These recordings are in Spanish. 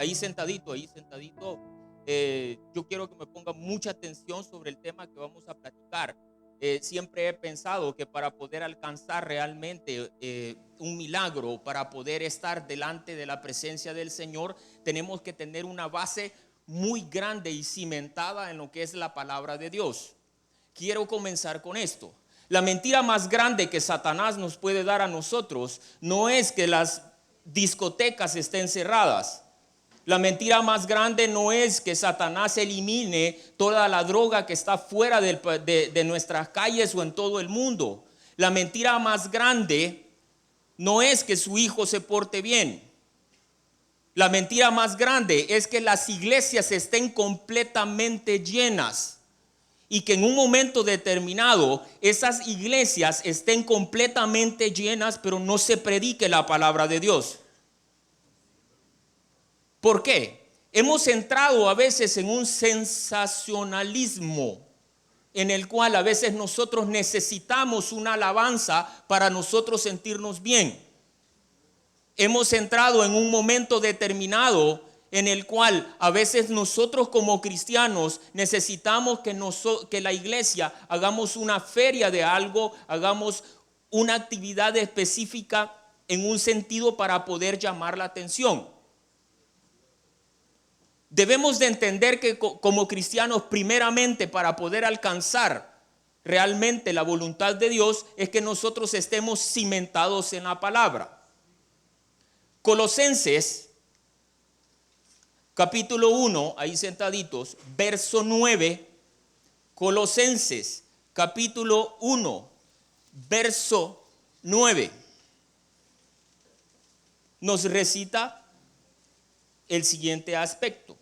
Ahí sentadito, yo quiero que me ponga mucha atención sobre el tema que vamos a platicar. Siempre he pensado que para poder alcanzar realmente un milagro, para poder estar delante de la presencia del Señor, tenemos que tener una base muy grande y cimentada en lo que es la palabra de Dios. Quiero comenzar con esto. La mentira más grande que Satanás nos puede dar a nosotros no es que las discotecas estén cerradas. La mentira más grande no es que Satanás elimine toda la droga que está fuera de nuestras calles o en todo el mundo. La mentira más grande no es que su hijo se porte bien. La mentira más grande es que las iglesias estén completamente llenas y que en un momento determinado esas iglesias estén completamente llenas, pero no se predique la palabra de Dios. ¿Por qué? Hemos entrado a veces en un sensacionalismo en el cual a veces nosotros necesitamos una alabanza para nosotros sentirnos bien. Hemos entrado en un momento determinado en el cual a veces nosotros como cristianos necesitamos que la iglesia hagamos una feria de algo, hagamos una actividad específica en un sentido para poder llamar la atención. Debemos de entender que como cristianos, primeramente para poder alcanzar realmente la voluntad de Dios, es que nosotros estemos cimentados en la palabra. Colosenses, capítulo 1, ahí sentaditos, verso 9. Colosenses, capítulo 1, verso 9. Nos recita el siguiente aspecto.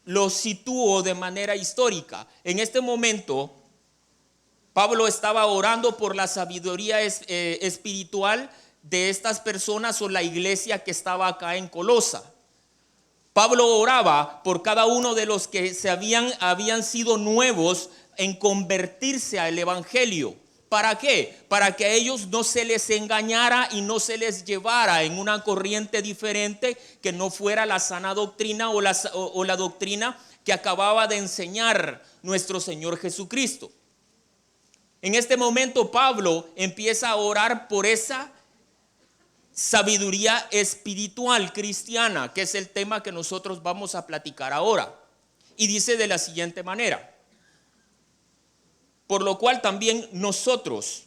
Lo sitúo de manera histórica. En este momento, Pablo estaba orando por la sabiduría espiritual de estas personas o la iglesia que estaba acá en Colosa. Pablo oraba por cada uno de los que habían sido nuevos en convertirse al evangelio. ¿Para qué? Para que a ellos no se les engañara y no se les llevara en una corriente diferente que no fuera la sana doctrina o la doctrina que acababa de enseñar nuestro Señor Jesucristo. En este momento Pablo empieza a orar por esa sabiduría espiritual cristiana, que es el tema que nosotros vamos a platicar ahora. Y dice de la siguiente manera: por lo cual también nosotros,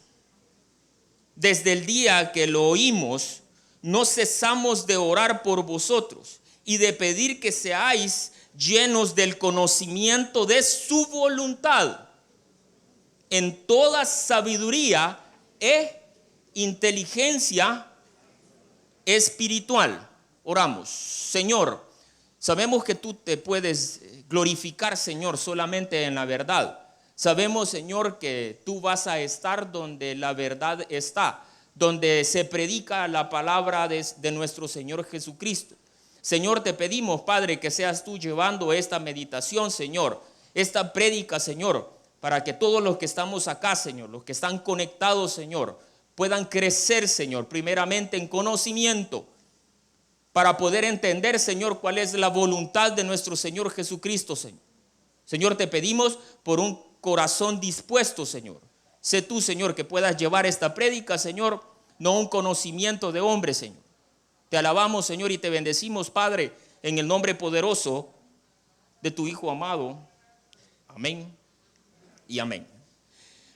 desde el día que lo oímos, no cesamos de orar por vosotros y de pedir que seáis llenos del conocimiento de su voluntad, en toda sabiduría e inteligencia espiritual. Oramos. Señor, sabemos que tú te puedes glorificar, Señor, solamente en la verdad. Sabemos, Señor, que tú vas a estar donde la verdad está, donde se predica la palabra de nuestro Señor Jesucristo. Señor, te pedimos, Padre, que seas tú llevando esta meditación, Señor, esta prédica, Señor, para que todos los que estamos acá, Señor, los que están conectados, Señor, puedan crecer, Señor, primeramente en conocimiento, para poder entender, Señor, cuál es la voluntad de nuestro Señor Jesucristo, Señor. Señor, te pedimos por un corazón dispuesto, Señor. Sé tú, Señor, que puedas llevar esta prédica, Señor, no un conocimiento de hombre, Señor. Te alabamos, Señor, y te bendecimos, Padre, en el nombre poderoso de tu Hijo amado. Amén y amén.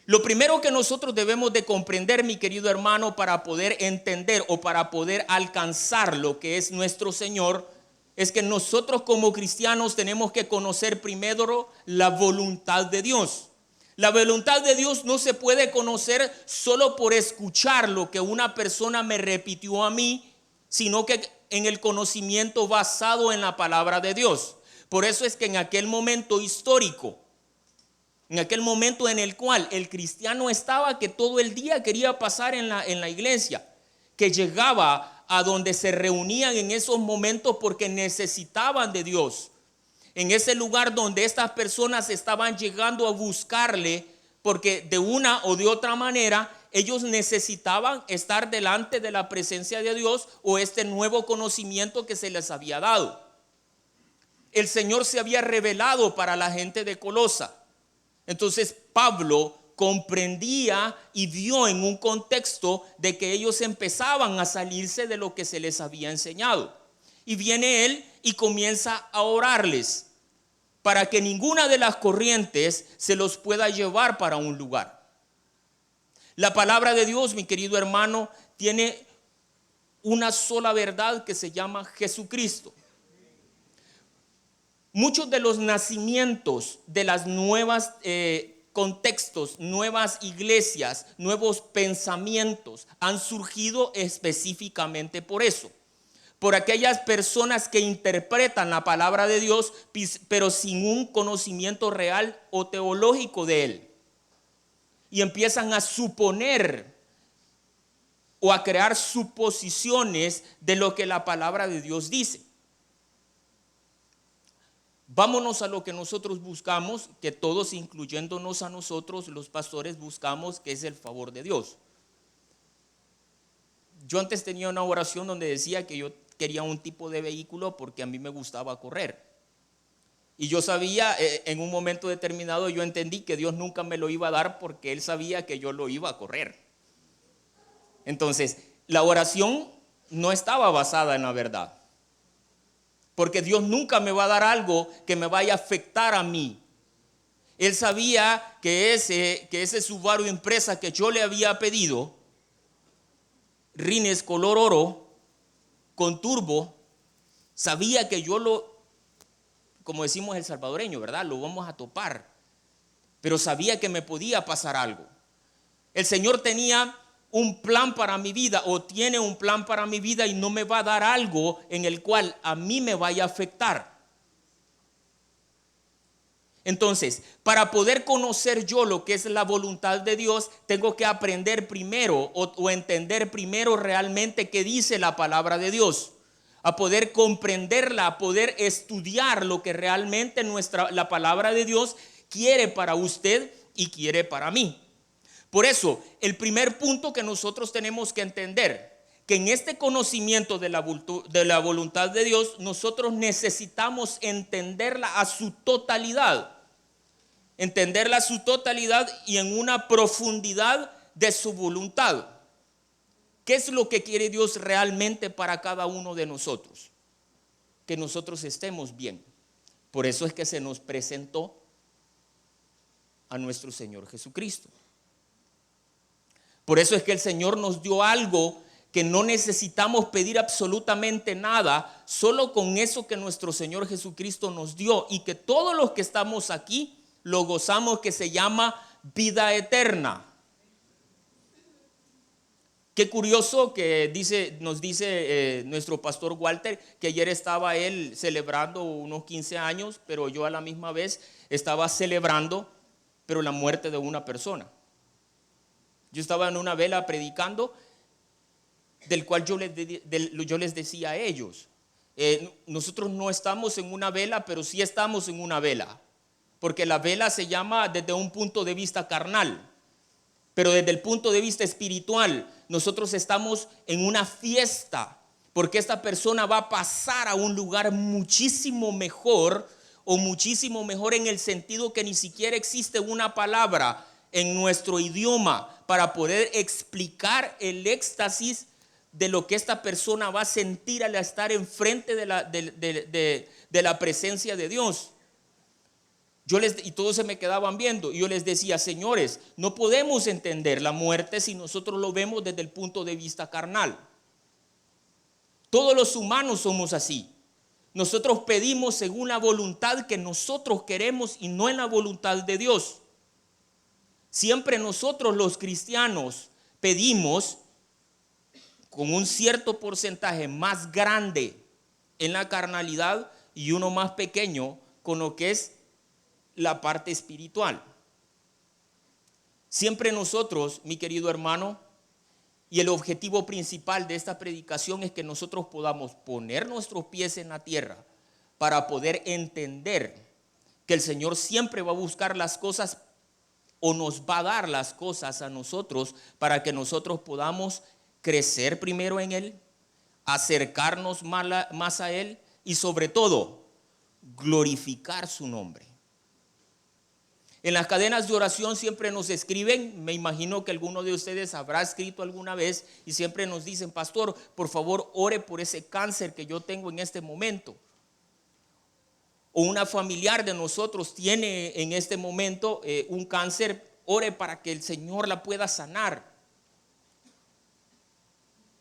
Lo primero que nosotros debemos de comprender, mi querido hermano, para poder entender o para poder alcanzar lo que es nuestro Señor, es que nosotros como cristianos tenemos que conocer primero la voluntad de Dios. La voluntad de Dios no se puede conocer solo por escuchar lo que una persona me repitió a mí, sino que en el conocimiento basado en la palabra de Dios. Por eso es que en aquel momento histórico, en aquel momento en el cual el cristiano estaba, que todo el día quería pasar en la iglesia, que llegaba a donde se reunían en esos momentos porque necesitaban de Dios. En ese lugar donde estas personas estaban llegando a buscarle, porque de una o de otra manera ellos necesitaban estar delante de la presencia de Dios o este nuevo conocimiento que se les había dado. El Señor se había revelado para la gente de Colosa. Entonces Pablo comprendía y vio en un contexto de que ellos empezaban a salirse de lo que se les había enseñado. Y viene él y comienza a orarles para que ninguna de las corrientes se los pueda llevar para un lugar. La palabra de Dios, mi querido hermano, tiene una sola verdad que se llama Jesucristo. Muchos de los nacimientos de las nuevas contextos, nuevas iglesias, nuevos pensamientos han surgido específicamente por eso. Por aquellas personas que interpretan la palabra de Dios, pero sin un conocimiento real o teológico de él. Y empiezan a suponer o a crear suposiciones de lo que la palabra de Dios dice. Vámonos a lo que nosotros buscamos, que todos, incluyéndonos a nosotros, los pastores, buscamos, que es el favor de Dios. Yo antes tenía una oración donde decía que yo quería un tipo de vehículo porque a mí me gustaba correr. Y yo sabía, en un momento determinado yo entendí que Dios nunca me lo iba a dar porque Él sabía que yo lo iba a correr. Entonces, la oración no estaba basada en la verdad. Porque Dios nunca me va a dar algo que me vaya a afectar a mí. Él sabía que ese Subaru Impreza que yo le había pedido, rines color oro, con turbo, sabía que yo como decimos el salvadoreño, ¿verdad? Lo vamos a topar. Pero sabía que me podía pasar algo. El Señor tenía un plan para mi vida o tiene un plan para mi vida y no me va a dar algo en el cual a mí me vaya a afectar. Entonces, para poder conocer yo lo que es la voluntad de Dios, tengo que aprender primero o entender primero realmente qué dice la palabra de Dios. A poder comprenderla, a poder estudiar lo que realmente la palabra de Dios quiere para usted y quiere para mí. Por eso, el primer punto que nosotros tenemos que entender, que en este conocimiento de la voluntad de Dios, nosotros necesitamos entenderla a su totalidad. Entenderla a su totalidad y en una profundidad de su voluntad. ¿Qué es lo que quiere Dios realmente para cada uno de nosotros? Que nosotros estemos bien. Por eso es que se nos presentó a nuestro Señor Jesucristo. Por eso es que el Señor nos dio algo que no necesitamos pedir absolutamente nada, solo con eso que nuestro Señor Jesucristo nos dio y que todos los que estamos aquí lo gozamos, que se llama vida eterna. Qué curioso que nos dice nuestro pastor Walter que ayer estaba él celebrando unos 15 años, pero yo a la misma vez estaba celebrando, pero la muerte de una persona. Yo estaba en una vela predicando, del cual yo les decía a ellos, nosotros no estamos en una vela, pero sí estamos en una vela, porque la vela se llama desde un punto de vista carnal, pero desde el punto de vista espiritual, nosotros estamos en una fiesta, porque esta persona va a pasar a un lugar muchísimo mejor, o muchísimo mejor en el sentido que ni siquiera existe una palabra en nuestro idioma para poder explicar el éxtasis de lo que esta persona va a sentir al estar enfrente de la presencia de Dios. Y todos se me quedaban viendo y yo les decía, señores, no podemos entender la muerte si nosotros lo vemos desde el punto de vista carnal. Todos los humanos somos así. Nosotros pedimos según la voluntad que nosotros queremos y no en la voluntad de Dios. Siempre nosotros los cristianos pedimos con un cierto porcentaje más grande en la carnalidad y uno más pequeño con lo que es la parte espiritual. Siempre nosotros, mi querido hermano, y el objetivo principal de esta predicación es que nosotros podamos poner nuestros pies en la tierra para poder entender que el Señor siempre va a buscar las cosas o nos va a dar las cosas a nosotros para que nosotros podamos crecer primero en Él, acercarnos más a Él y sobre todo glorificar su nombre. En las cadenas de oración siempre nos escriben, me imagino que alguno de ustedes habrá escrito alguna vez y siempre nos dicen: pastor, por favor ore por ese cáncer que yo tengo en este momento. O una familiar de nosotros tiene en este momento un cáncer, ore para que el Señor la pueda sanar.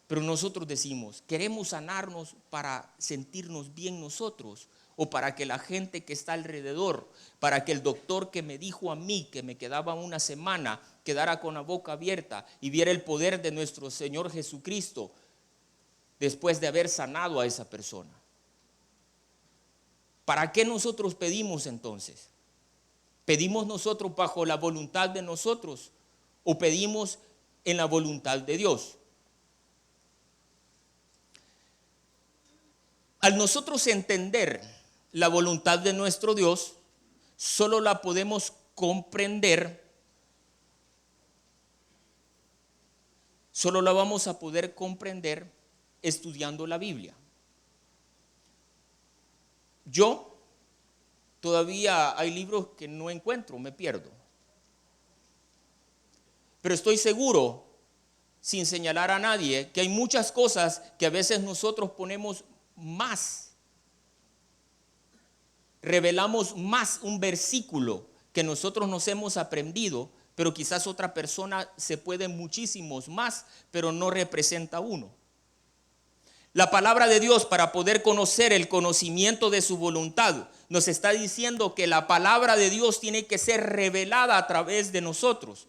Pero nosotros decimos, ¿queremos sanarnos para sentirnos bien nosotros? ¿O para que la gente que está alrededor, para que el doctor que me dijo a mí que me quedaba una semana, quedara con la boca abierta y viera el poder de nuestro Señor Jesucristo después de haber sanado a esa persona? ¿Para qué nosotros pedimos entonces? ¿Pedimos nosotros bajo la voluntad de nosotros o pedimos en la voluntad de Dios? Al nosotros entender la voluntad de nuestro Dios, solo la podemos comprender, solo la vamos a poder comprender estudiando la Biblia. Yo todavía hay libros que no encuentro, me pierdo. Pero estoy seguro, sin señalar a nadie, que hay muchas cosas que a veces nosotros ponemos más, revelamos más un versículo que nosotros nos hemos aprendido, pero quizás otra persona se puede muchísimos más, pero no representa uno. La palabra de Dios, para poder conocer el conocimiento de su voluntad, nos está diciendo que la palabra de Dios tiene que ser revelada a través de nosotros.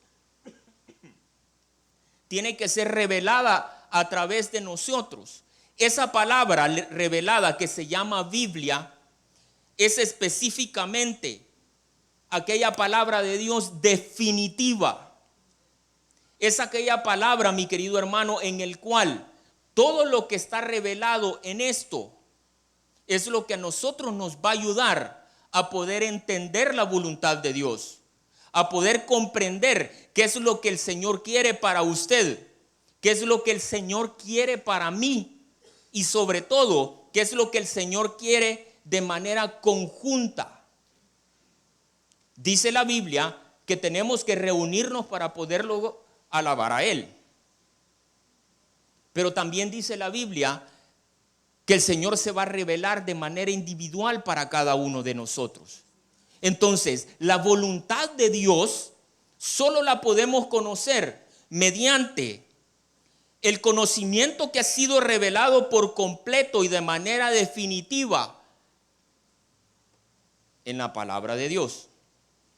Tiene que ser revelada a través de nosotros. Esa palabra revelada que se llama Biblia es específicamente aquella palabra de Dios definitiva. Es aquella palabra, mi querido hermano, en el cual todo lo que está revelado en esto es lo que a nosotros nos va a ayudar a poder entender la voluntad de Dios, a poder comprender qué es lo que el Señor quiere para usted, qué es lo que el Señor quiere para mí y sobre todo qué es lo que el Señor quiere de manera conjunta. Dice la Biblia que tenemos que reunirnos para poderlo alabar a Él. Pero también dice la Biblia que el Señor se va a revelar de manera individual para cada uno de nosotros. Entonces, la voluntad de Dios solo la podemos conocer mediante el conocimiento que ha sido revelado por completo y de manera definitiva en la palabra de Dios,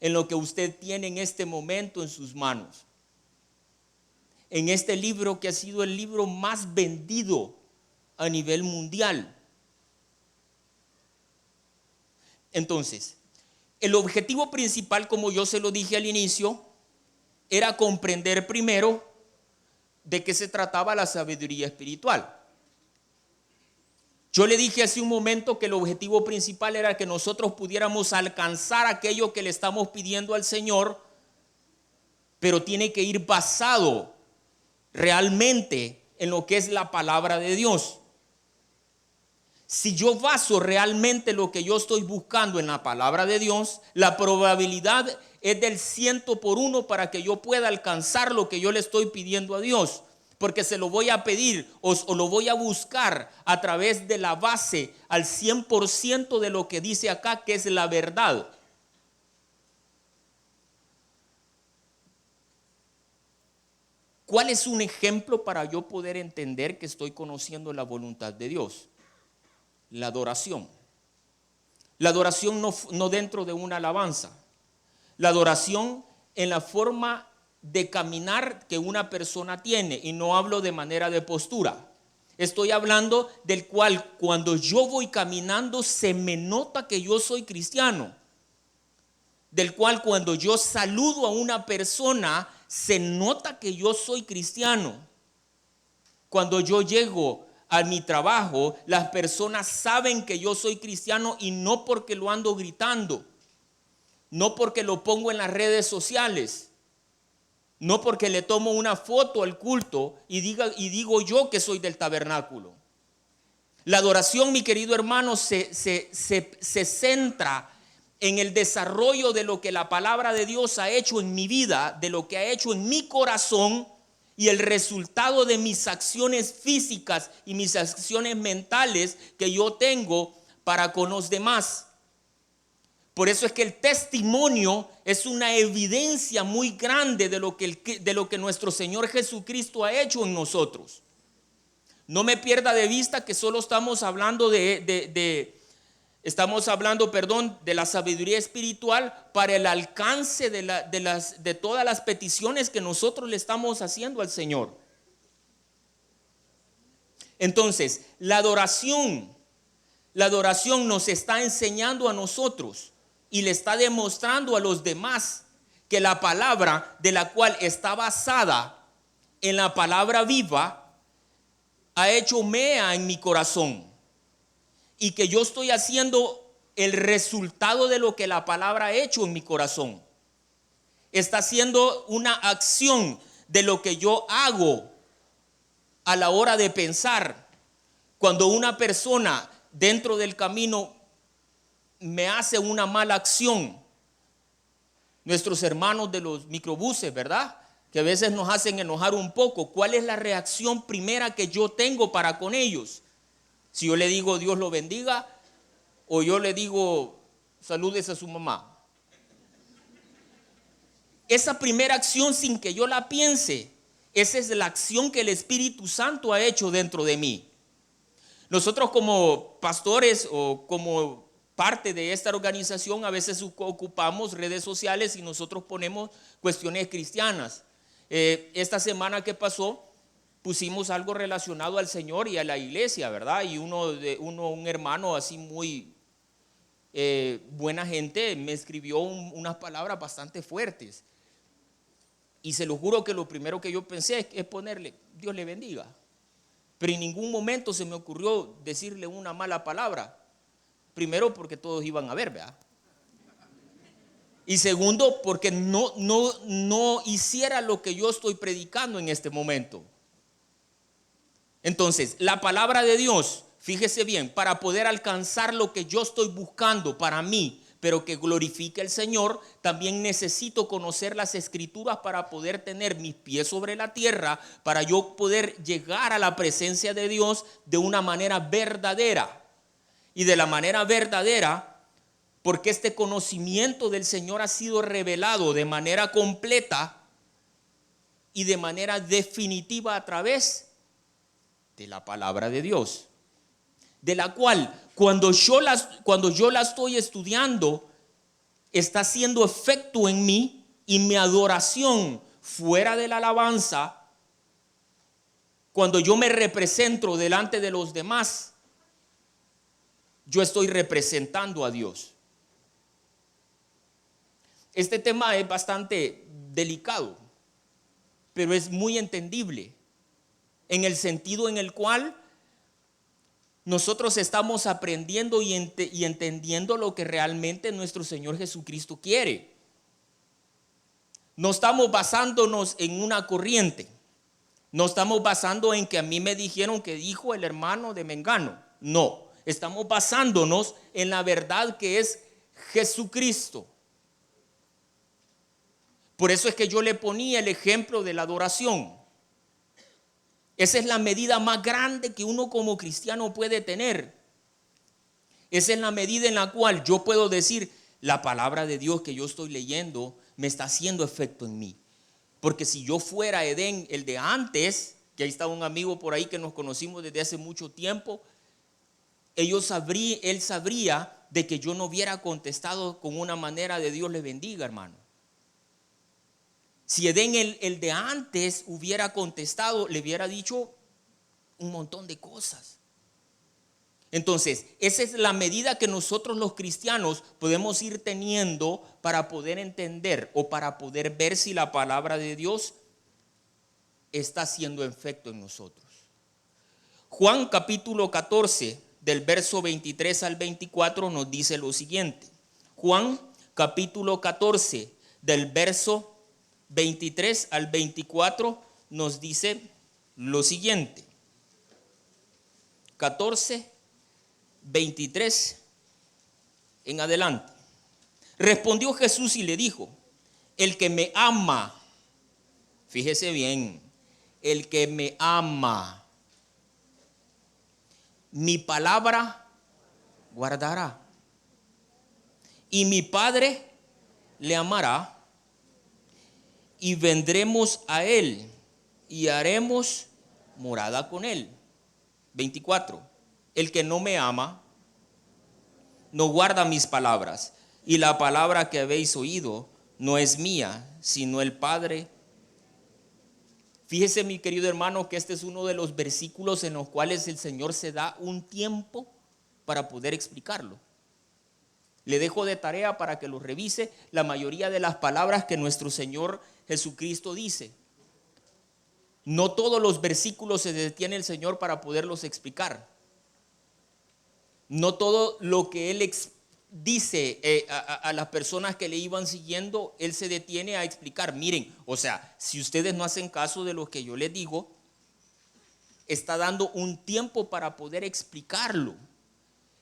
en lo que usted tiene en este momento en sus manos. En este libro que ha sido el libro más vendido a nivel mundial. Entonces, el objetivo principal, como yo se lo dije al inicio, era comprender primero de qué se trataba la sabiduría espiritual. Yo le dije hace un momento que el objetivo principal era que nosotros pudiéramos alcanzar aquello que le estamos pidiendo al Señor, pero tiene que ir basado realmente en lo que es la palabra de Dios. Si yo baso realmente lo que yo estoy buscando en la palabra de Dios, la probabilidad es del 100 por 1 para que yo pueda alcanzar lo que yo le estoy pidiendo a Dios, porque se lo voy a pedir o lo voy a buscar a través de la base al 100% de lo que dice acá, que es la verdad. ¿Cuál es un ejemplo para yo poder entender que estoy conociendo la voluntad de Dios? La adoración. La adoración no dentro de una alabanza. La adoración en la forma de caminar que una persona tiene. Y no hablo de manera de postura. Estoy hablando del cual cuando yo voy caminando se me nota que yo soy cristiano. Del cual cuando yo saludo a una persona se nota que yo soy cristiano. Cuando yo llego a mi trabajo, las personas saben que yo soy cristiano y no porque lo ando gritando. no porque lo pongo en las redes sociales, no porque le tomo una foto al culto y digo yo que soy del tabernáculo. La adoración, mi querido hermano, se centra en el desarrollo de lo que la palabra de Dios ha hecho en mi vida, de lo que ha hecho en mi corazón y el resultado de mis acciones físicas y mis acciones mentales que yo tengo para con los demás. Por eso es que el testimonio es una evidencia muy grande de lo que nuestro Señor Jesucristo ha hecho en nosotros. No me pierda de vista que solo estamos hablando de la sabiduría espiritual para el alcance de todas las peticiones que nosotros le estamos haciendo al Señor. Entonces, la adoración nos está enseñando a nosotros y le está demostrando a los demás que la palabra, de la cual está basada en la palabra viva, ha hecho mea en mi corazón y que yo estoy haciendo el resultado de lo que la palabra ha hecho en mi corazón. Está haciendo una acción de lo que yo hago a la hora de pensar. Cuando una persona dentro del camino me hace una mala acción, nuestros hermanos de los microbuses, ¿verdad?, que a veces nos hacen enojar un poco, ¿cuál es la reacción primera que yo tengo para con ellos? Si yo le digo Dios lo bendiga, o yo le digo saludes a su mamá. Esa primera acción, sin que yo la piense, esa es la acción que el Espíritu Santo ha hecho dentro de mí. Nosotros como pastores o como parte de esta organización a veces ocupamos redes sociales y nosotros ponemos cuestiones cristianas. Esta semana que pasó pusimos algo relacionado al Señor y a la iglesia, ¿verdad? Y un hermano así muy buena gente me escribió unas palabras bastante fuertes. Y se lo juro que lo primero que yo pensé es ponerle Dios le bendiga. Pero en ningún momento se me ocurrió decirle una mala palabra. Primero porque todos iban a ver, ¿verdad? Y segundo porque no hiciera lo que yo estoy predicando en este momento. Entonces, la palabra de Dios, fíjese bien, para poder alcanzar lo que yo estoy buscando para mí, pero que glorifique al Señor, también necesito conocer las Escrituras para poder tener mis pies sobre la tierra, para yo poder llegar a la presencia de Dios de una manera verdadera. Y de la manera verdadera, porque este conocimiento del Señor ha sido revelado de manera completa y de manera definitiva a través de la palabra de Dios, de la cual cuando yo la estoy estudiando está haciendo efecto en mí, y mi adoración fuera de la alabanza, cuando yo me represento delante de los demás, yo estoy representando a Dios. Este tema es bastante delicado, pero es muy entendible en el sentido en el cual nosotros estamos aprendiendo y entendiendo lo que realmente nuestro Señor Jesucristo quiere. No estamos basándonos en una corriente, no estamos basando en que a mí me dijeron que dijo el hermano de Mengano. No, estamos basándonos en la verdad que es Jesucristo. Por eso es que yo le ponía el ejemplo de la adoración. Esa es la medida más grande que uno como cristiano puede tener. Esa es la medida en la cual yo puedo decir, la palabra de Dios que yo estoy leyendo me está haciendo efecto en mí. Porque si yo fuera Edén, el de antes, que ahí está un amigo por ahí que nos conocimos desde hace mucho tiempo, él sabría de que yo no hubiera contestado con una manera de Dios le bendiga, hermano. Si Edén, el de antes, hubiera contestado, le hubiera dicho un montón de cosas. Entonces, esa es la medida que nosotros los cristianos podemos ir teniendo para poder entender o para poder ver si la palabra de Dios está haciendo efecto en nosotros. Juan capítulo 14, del verso 23 al 24 nos dice lo siguiente. Juan capítulo 14, del verso 23 al 24, nos dice lo siguiente. 14, 23 en adelante. Respondió Jesús y le dijo: el que me ama, fíjese bien, el que me ama, mi palabra guardará, y mi Padre le amará, y vendremos a él y haremos morada con él. 24. El que no me ama no guarda mis palabras, y la palabra que habéis oído no es mía, sino el Padre. Fíjese, mi querido hermano, que este es uno de los versículos en los cuales el Señor se da un tiempo para poder explicarlo. Le dejo de tarea para que lo revise la mayoría de las palabras que nuestro Señor Jesucristo dice. No todos los versículos se detiene el Señor para poderlos explicar. No todo lo que Él dice a las personas que le iban siguiendo, Él se detiene a explicar. Miren, o sea, si ustedes no hacen caso de lo que yo les digo, está dando un tiempo para poder explicarlo.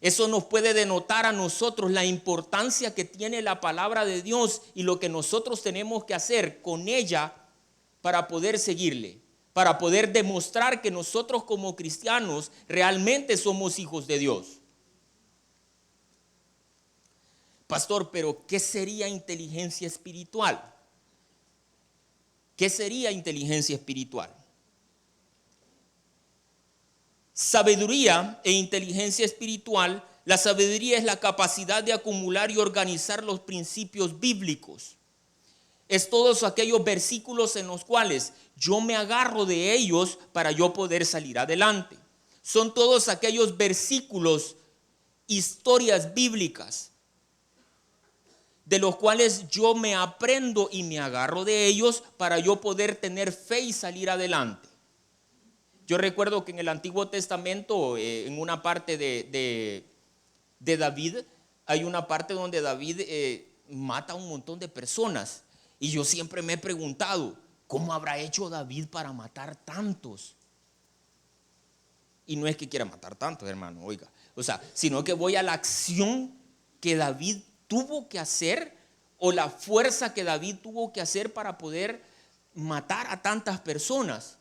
Eso nos puede denotar a nosotros la importancia que tiene la palabra de Dios y lo que nosotros tenemos que hacer con ella para poder seguirle, para poder demostrar que nosotros como cristianos realmente somos hijos de Dios. Pastor, pero ¿qué sería inteligencia espiritual? ¿Qué sería inteligencia espiritual? Sabiduría e inteligencia espiritual. La sabiduría es la capacidad de acumular y organizar los principios bíblicos. Es todos aquellos versículos en los cuales yo me agarro de ellos para yo poder salir adelante. Son todos aquellos versículos, historias bíblicas, de los cuales yo me aprendo y me agarro de ellos para yo poder tener fe y salir adelante. Yo recuerdo que en el Antiguo Testamento, en una parte de David, hay una parte donde David mata a un montón de personas. Y yo siempre me he preguntado, ¿cómo habrá hecho David para matar tantos? Y no es que quiera matar tantos, hermano, oiga. O sea, sino que voy a la acción que David tuvo que hacer, o la fuerza que David tuvo que hacer para poder matar a tantas personas.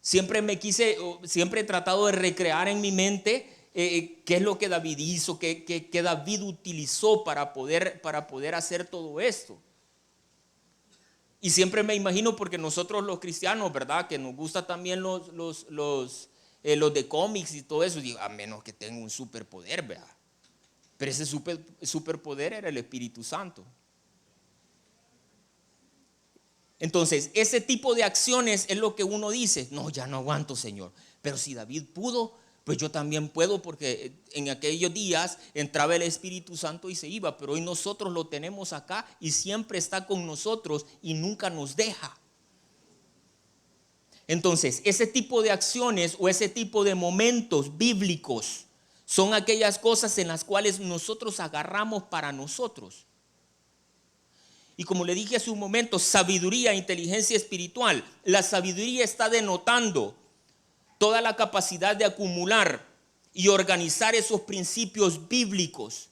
Siempre he tratado de recrear en mi mente qué es lo que David hizo, qué David utilizó para poder hacer todo esto. Y siempre me imagino, porque nosotros los cristianos, ¿verdad? Que nos gusta también los de cómics y todo eso, digo, a menos que tenga un superpoder, ¿verdad? Pero ese superpoder era el Espíritu Santo. Entonces, ese tipo de acciones es lo que uno dice, no, ya no aguanto, Señor. Pero si David pudo, pues yo también puedo, porque en aquellos días entraba el Espíritu Santo y se iba. Pero hoy nosotros lo tenemos acá y siempre está con nosotros y nunca nos deja. Entonces, ese tipo de acciones o ese tipo de momentos bíblicos son aquellas cosas en las cuales nosotros agarramos para nosotros. Y como le dije hace un momento, sabiduría, inteligencia espiritual. La sabiduría está denotando toda la capacidad de acumular y organizar esos principios bíblicos.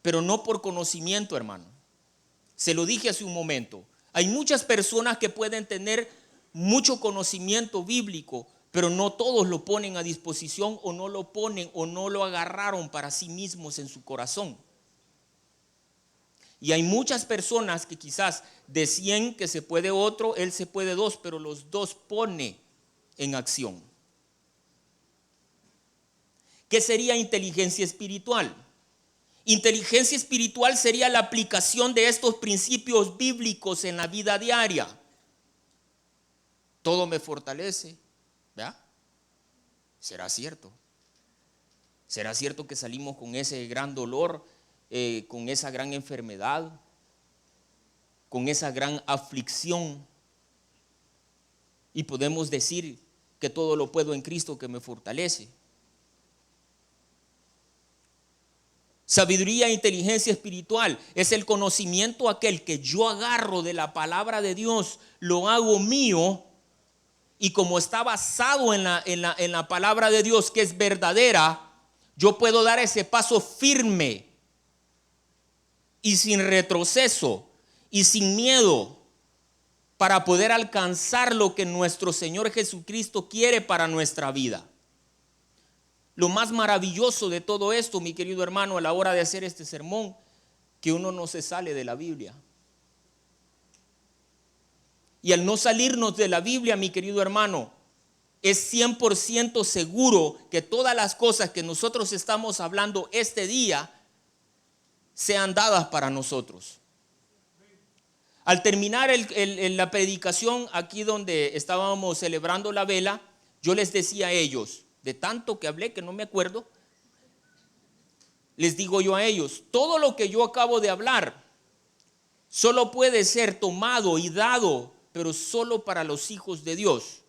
Pero no por conocimiento, hermano. Se lo dije hace un momento. Hay muchas personas que pueden tener mucho conocimiento bíblico, pero no todos lo ponen a disposición, o no lo ponen o no lo agarraron para sí mismos en su corazón. Y hay muchas personas que quizás de 100 que se puede otro, él se puede 2, pero los 2 pone en acción. ¿Qué sería inteligencia espiritual? Inteligencia espiritual sería la aplicación de estos principios bíblicos en la vida diaria. Todo me fortalece, ¿verdad? ¿Será cierto? ¿Será cierto que salimos con ese gran dolor? Con esa gran enfermedad, con esa gran aflicción, y podemos decir que todo lo puedo en Cristo que me fortalece. Sabiduría e inteligencia espiritual es el conocimiento aquel que yo agarro de la palabra de Dios, lo hago mío, y como está basado en la palabra de Dios, que es verdadera, yo puedo dar ese paso firme y sin retroceso y sin miedo para poder alcanzar lo que nuestro Señor Jesucristo quiere para nuestra vida. Lo más maravilloso de todo esto, mi querido hermano, a la hora de hacer este sermón, que uno no se sale de la Biblia. Y al no salirnos de la Biblia, mi querido hermano, es 100% seguro que todas las cosas que nosotros estamos hablando este día sean dadas para nosotros. Al terminar la predicación aquí donde estábamos celebrando la vela, yo les decía a ellos, de tanto que hablé que no me acuerdo, les digo yo a ellos, todo lo que yo acabo de hablar solo puede ser tomado y dado, pero solo para los hijos de Dios.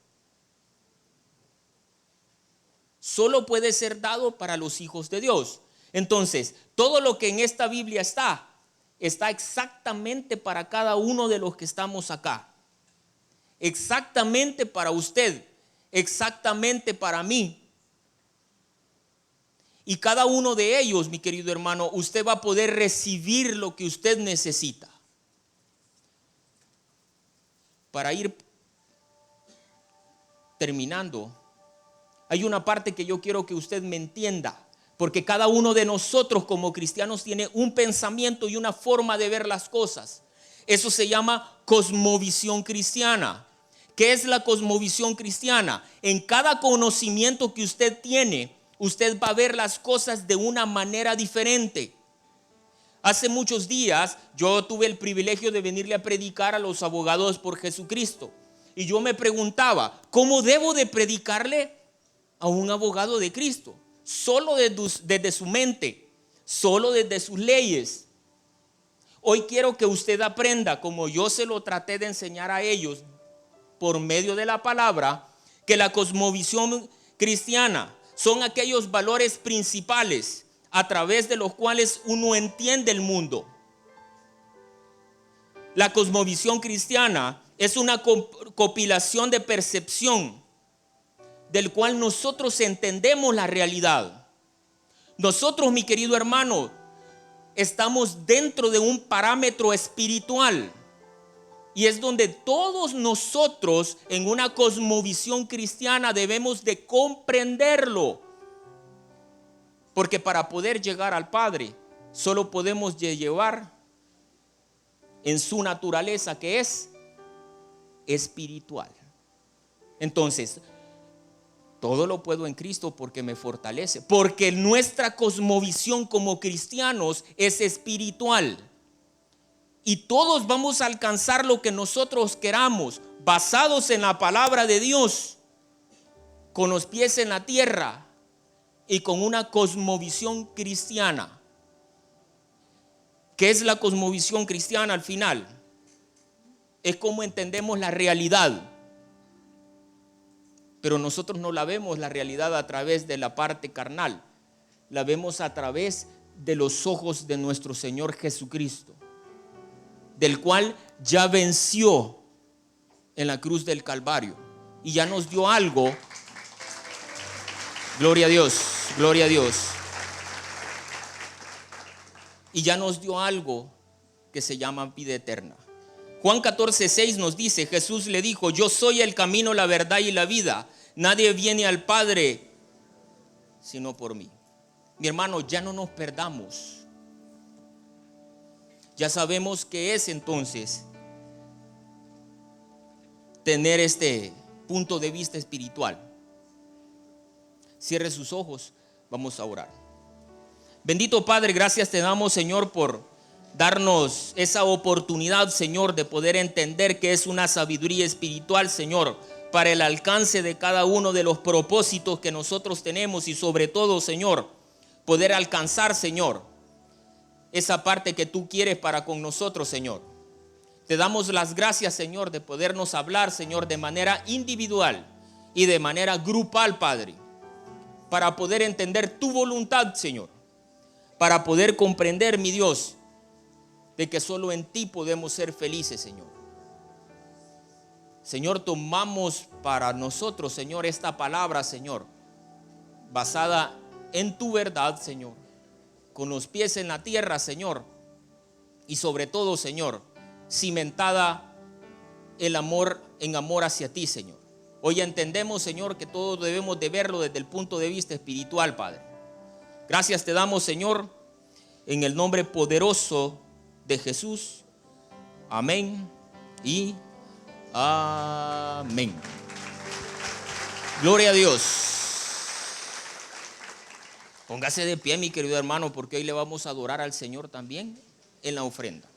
Solo puede ser dado para los hijos de Dios. Entonces, todo lo que en esta Biblia está exactamente para cada uno de los que estamos acá. Exactamente para usted, exactamente para mí. Y cada uno de ellos, mi querido hermano, usted va a poder recibir lo que usted necesita. Para ir terminando, hay una parte que yo quiero que usted me entienda, porque cada uno de nosotros como cristianos tiene un pensamiento y una forma de ver las cosas. Eso se llama cosmovisión cristiana. ¿Qué es la cosmovisión cristiana? En cada conocimiento que usted tiene, usted va a ver las cosas de una manera diferente. Hace muchos días yo tuve el privilegio de venirle a predicar a los abogados por Jesucristo. Y yo me preguntaba, ¿cómo debo de predicarle a un abogado de Cristo? Solo desde su mente, solo desde sus leyes. Hoy quiero que usted aprenda, como yo se lo traté de enseñar a ellos por medio de la palabra, que la cosmovisión cristiana son aquellos valores principales a través de los cuales uno entiende el mundo. La cosmovisión cristiana es una compilación de percepción del cual nosotros entendemos la realidad. Nosotros, mi querido hermano, estamos dentro de un parámetro espiritual y es donde todos nosotros en una cosmovisión cristiana debemos de comprenderlo. Porque para poder llegar al Padre, solo podemos llevar en su naturaleza, que es espiritual. Entonces, todo lo puedo en Cristo porque me fortalece. Porque nuestra cosmovisión como cristianos es espiritual. Y todos vamos a alcanzar lo que nosotros queramos, basados en la palabra de Dios, con los pies en la tierra y con una cosmovisión cristiana. ¿Qué es la cosmovisión cristiana al final? Es como entendemos la realidad. Pero nosotros no la vemos la realidad a través de la parte carnal. La vemos a través de los ojos de nuestro Señor Jesucristo, del cual ya venció en la cruz del Calvario y ya nos dio algo. Gloria a Dios, gloria a Dios. Y ya nos dio algo que se llama vida eterna. Juan 14:6 nos dice, Jesús le dijo, yo soy el camino, la verdad y la vida. Nadie viene al Padre sino por mí. Mi hermano, ya no nos perdamos. Ya sabemos qué es entonces tener este punto de vista espiritual. Cierre sus ojos, vamos a orar. Bendito Padre, gracias te damos, Señor, por darnos esa oportunidad, Señor, de poder entender que es una sabiduría espiritual, Señor, para el alcance de cada uno de los propósitos que nosotros tenemos y sobre todo, Señor, poder alcanzar, Señor, esa parte que tú quieres para con nosotros, Señor. Te damos las gracias, Señor, de podernos hablar, Señor, de manera individual y de manera grupal, Padre, para poder entender tu voluntad, Señor, para poder comprender, mi Dios, de que solo en ti podemos ser felices, Señor. Señor, tomamos para nosotros, Señor, esta palabra, Señor, basada en tu verdad, Señor, con los pies en la tierra, Señor, y sobre todo, Señor, cimentada el amor en amor hacia ti, Señor. Hoy entendemos, Señor, que todos debemos de verlo desde el punto de vista espiritual, Padre. Gracias te damos, Señor, en el nombre poderoso de Jesús. Amén y amén. Gloria a Dios. Póngase de pie, mi querido hermano, porque hoy le vamos a adorar al Señor también en la ofrenda.